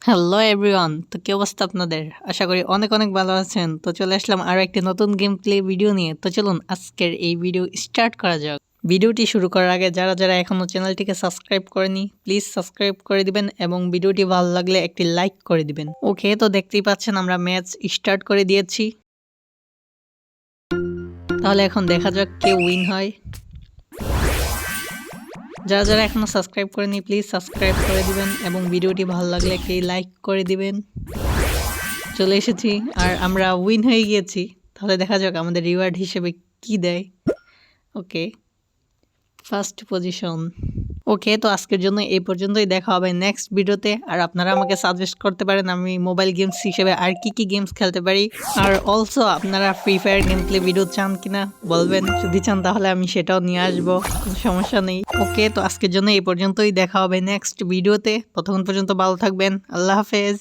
Hello everyone, তো কি অবস্থা আপনাদের? আশা করি অনেক অনেক ভালো আছেন। তো চলে আসলাম আরও একটি নতুন গেম প্লে ভিডিও নিয়ে। তো চলুন আজকের এই ভিডিও স্টার্ট করা যাক। ভিডিওটি শুরু করার আগে যারা যারা এখনও চ্যানেলটিকে সাবস্ক্রাইব করেনি প্লিজ সাবস্ক্রাইব করে দিবেন এবং ভিডিওটি ভালো লাগলে একটি লাইক করে দিবেন। ওকে, তো দেখতেই পাচ্ছেন আমরা ম্যাচ স্টার্ট করে দিয়েছি। তাহলে এখন দেখা যাক কে উইন হয়। যারা যারা এখনো সাবস্ক্রাইব করেনি প্লিজ সাবস্ক্রাইব করে দিবেন এবং ভিডিওটি ভালো লাগলে একটি লাইক করে দিবেন। চলে এসেছি আর আমরা উইন হয়ে গিয়েছি। তাহলে দেখা যাক আমাদের রিওয়ার্ড হিসেবে কি দেয়। ওকে, ফার্স্ট পজিশন। ওকে, তো আজকের জন্য এই পর্যন্তই। দেখা হবে নেক্সট ভিডিওতে। আর আপনারা আমাকে সাজেস্ট করতে পারেন আমি মোবাইল গেমস হিসেবে আর কি গেমস খেলতে পারি। আর অলসো আপনারা free fire game play video চান কিনা বলবেন, যদি চান তাহলে আমি সেটাও নিয়ে আসবো, কোনো সমস্যা নেই। ওকে, তো আজকের জন্য এই পর্যন্তই। দেখা হবে নেক্সট ভিডিওতে। ততক্ষণ পর্যন্ত ভালো থাকবেন। আল্লাহ হাফেজ।